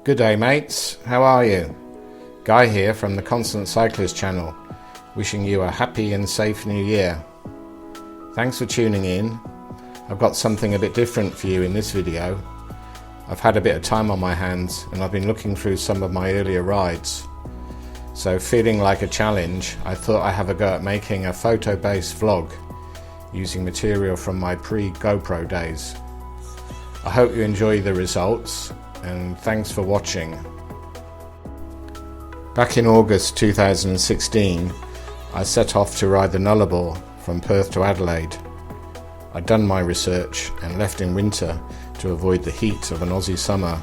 Good day, mates. How are you? Guy here from the Constant Cyclist channel, wishing you a happy and safe new year. Thanks for tuning in. I've got something a bit different for you in this video. I've had a bit of time on my hands and I've been looking through some of my earlier rides. So feeling like a challenge, I thought I'd have a go at making a photo-based vlog using material from my pre-GoPro days. I hope you enjoy the results and thanks for watching. Back in August 2016, I set off to ride the Nullarbor from Perth to Adelaide. I'd done my research and left in winter to avoid the heat of an Aussie summer,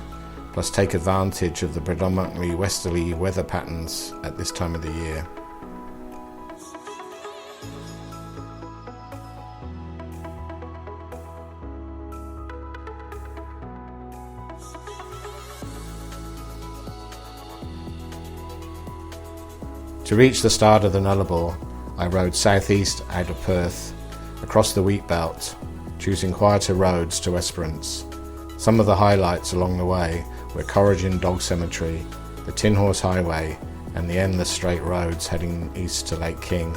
plus take advantage of the predominantly westerly weather patterns at this time of the year. To reach the start of the Nullarbor, I rode southeast out of Perth, across the wheat belt, choosing quieter roads to Esperance. Some of the highlights along the way were Corrigin Dog Cemetery, the Tin Horse Highway, and the endless straight roads heading east to Lake King.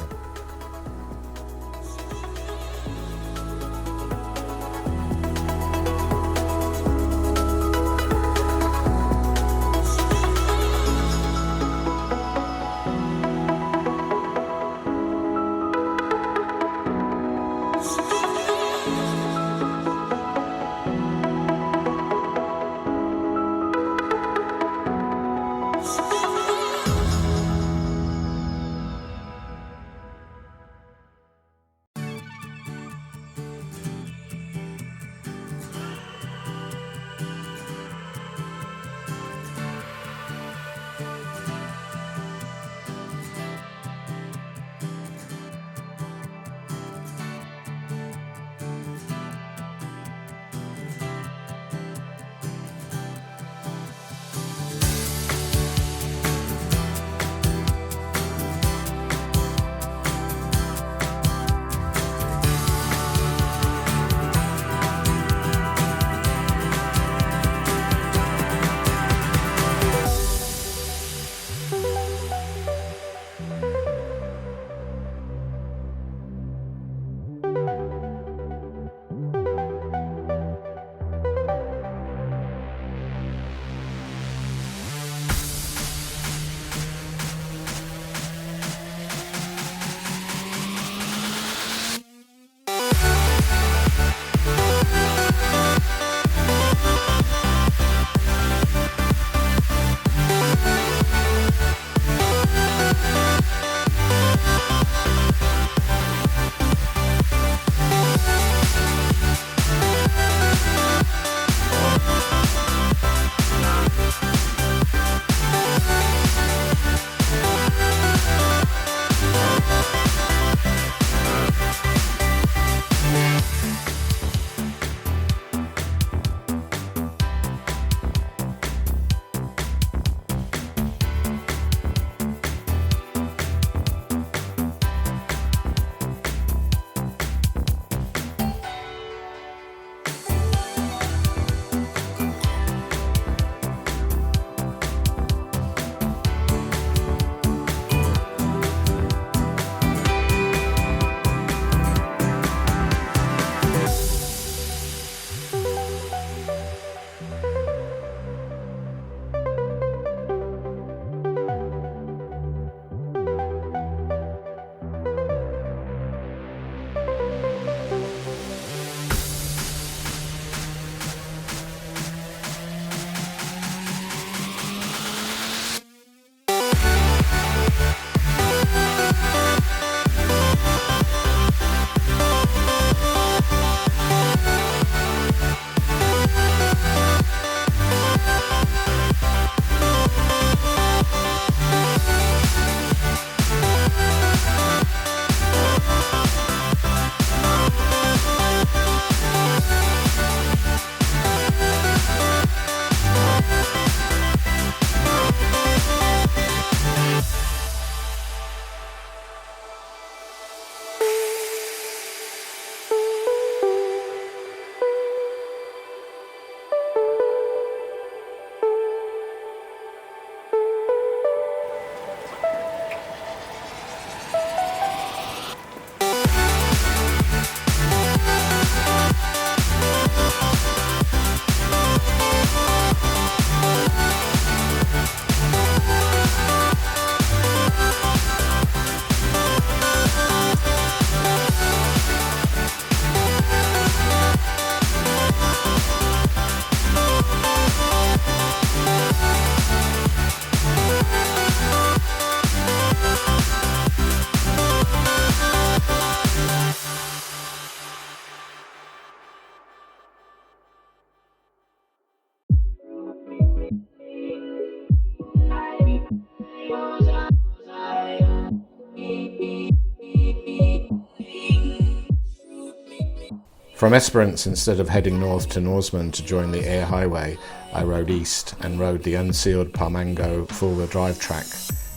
From Esperance, instead of heading north to Norseman to join the air highway, I rode east and rode the unsealed Parmango four-wheel drive track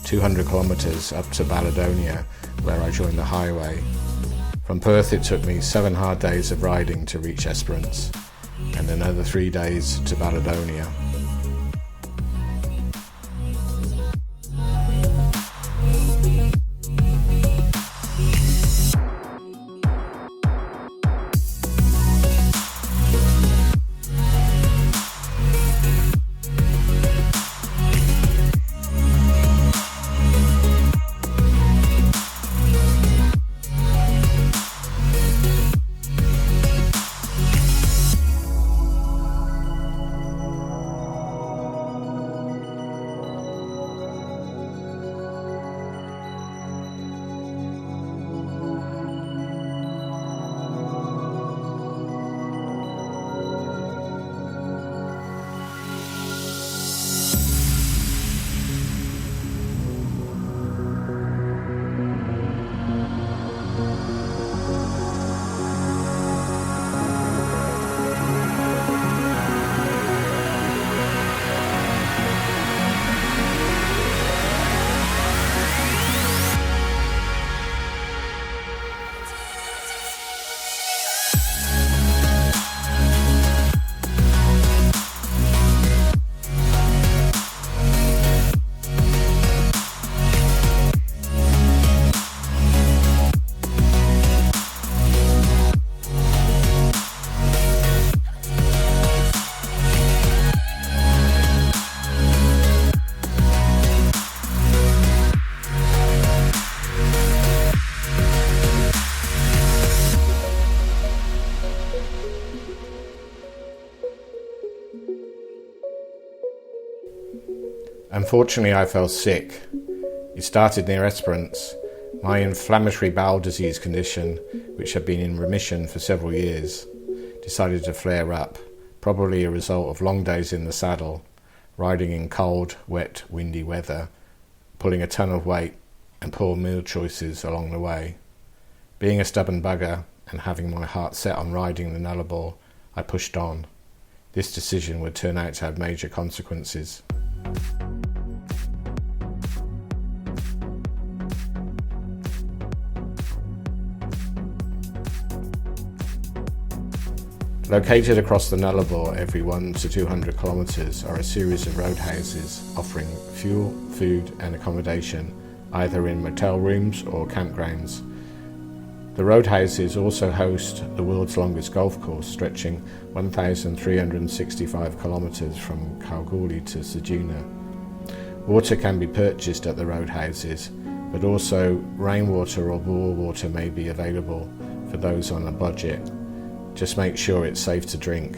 200 kilometres up to Baladonia, where I joined the highway. From Perth it took me 7 hard days of riding to reach Esperance, and another 3 days to Baladonia. Unfortunately, I fell sick. It started near Esperance. My inflammatory bowel disease condition, which had been in remission for several years, decided to flare up, probably a result of long days in the saddle, riding in cold, wet, windy weather, pulling a ton of weight and poor meal choices along the way. Being a stubborn bugger and having my heart set on riding the Nullarbor, I pushed on. This decision would turn out to have major consequences. Located across the Nullarbor every 1 to 200 kilometres are a series of roadhouses offering fuel, food and accommodation, either in motel rooms or campgrounds. The roadhouses also host the world's longest golf course, stretching 1,365 kilometres from Kalgoorlie to Ceduna. Water can be purchased at the roadhouses, but also rainwater or bore water may be available for those on a budget. Just make sure it's safe to drink.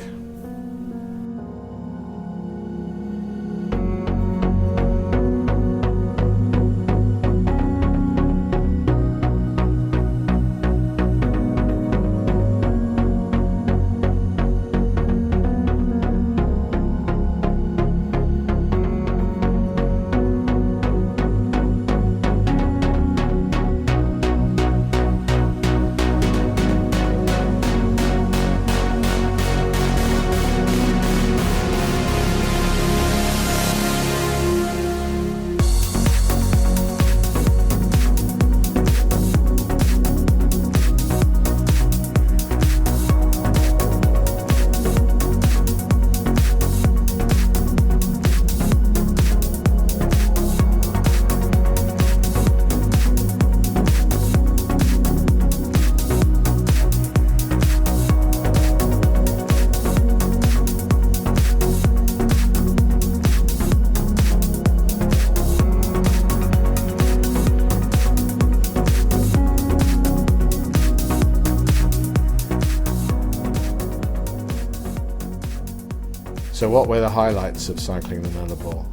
So what were the highlights of cycling the Nullarbor?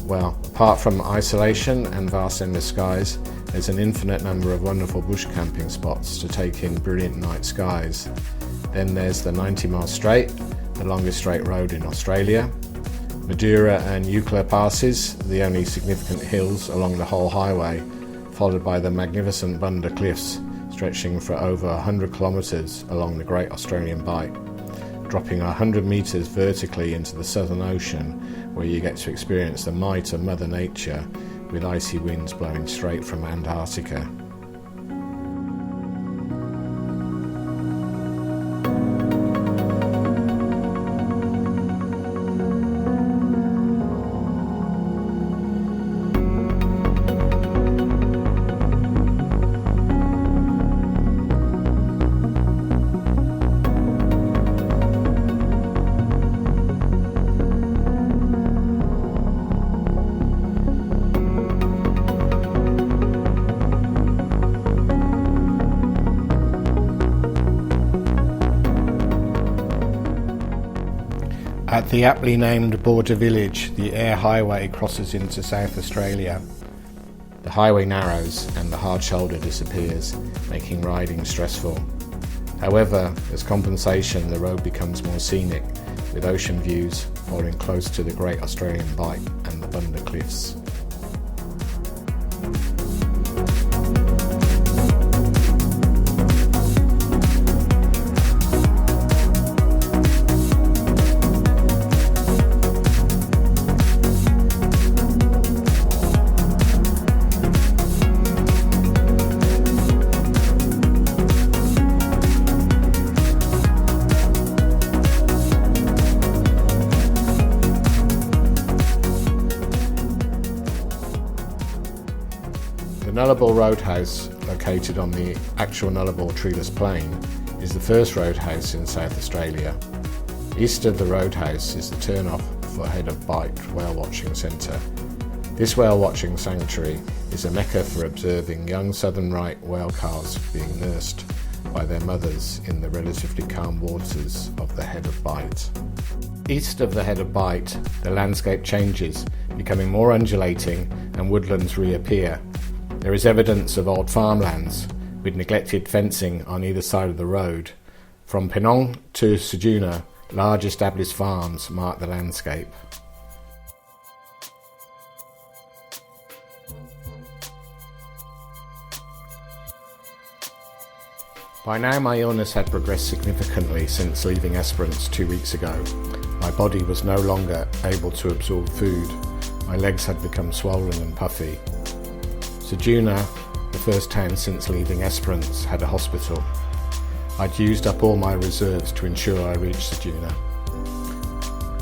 Well, apart from isolation and vast endless skies, there's an infinite number of wonderful bush camping spots to take in brilliant night skies. Then there's the 90-mile straight, the longest straight road in Australia, Madura and Eucla passes, the only significant hills along the whole highway, followed by the magnificent Bunda Cliffs, stretching for over 100 kilometres along the Great Australian Bight, dropping 100 metres vertically into the Southern Ocean, where you get to experience the might of Mother Nature with icy winds blowing straight from Antarctica. At the aptly named border village, the air highway crosses into South Australia. The highway narrows and the hard shoulder disappears, making riding stressful. However, as compensation, the road becomes more scenic, with ocean views falling close to the Great Australian Bight and the Bunda Cliffs. The Nullarbor Roadhouse, located on the actual Nullarbor treeless plain, is the first roadhouse in South Australia. East of the roadhouse is the turn-off for Head of Bight Whale Watching Centre. This whale watching sanctuary is a mecca for observing young southern right whale calves being nursed by their mothers in the relatively calm waters of the Head of Bight. East of the Head of Bight, the landscape changes, becoming more undulating and woodlands reappear. There is evidence of old farmlands, with neglected fencing on either side of the road. From Penong to Sejuna, large established farms mark the landscape. By now my illness had progressed significantly since leaving Esperance 2 weeks ago. My body was no longer able to absorb food. My legs had become swollen and puffy. Sejuna, the first town since leaving Esperance, had a hospital. I'd used up all my reserves to ensure I reached Sejuna.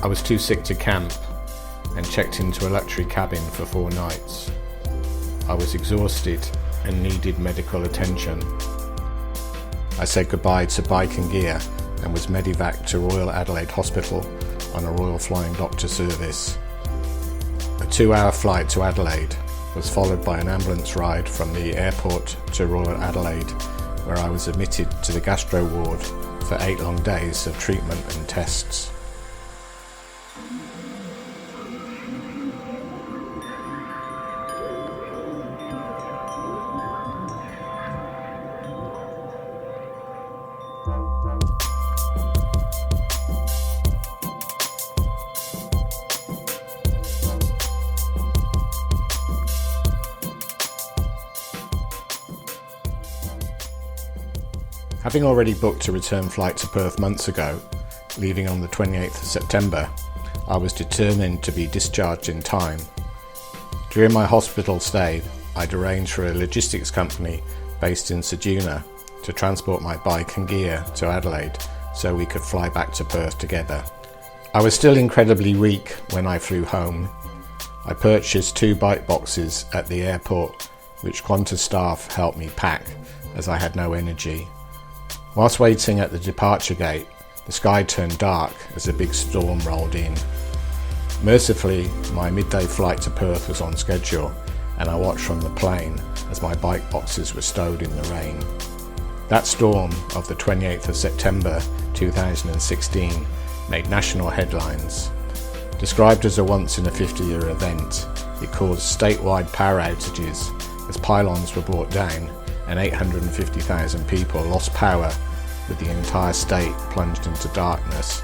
I was too sick to camp and checked into a luxury cabin for 4 nights. I was exhausted and needed medical attention. I said goodbye to bike and gear and was medevaced to Royal Adelaide Hospital on a Royal Flying Doctor service. A 2-hour flight to Adelaide was followed by an ambulance ride from the airport to Royal Adelaide, where I was admitted to the gastro ward for 8 long days of treatment and tests. Having already booked a return flight to Perth months ago, leaving on the 28th of September, I was determined to be discharged in time. During my hospital stay, I'd arranged for a logistics company based in Sejuna to transport my bike and gear to Adelaide so we could fly back to Perth together. I was still incredibly weak when I flew home. I purchased 2 bike boxes at the airport, which Qantas staff helped me pack as I had no energy. Whilst waiting at the departure gate, the sky turned dark as a big storm rolled in. Mercifully, my midday flight to Perth was on schedule, and I watched from the plane as my bike boxes were stowed in the rain. That storm of the 28th of September 2016 made national headlines. Described as a once-in-a-50-year event, it caused statewide power outages as pylons were brought down and 850,000 people lost power, with the entire state plunged into darkness.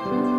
you.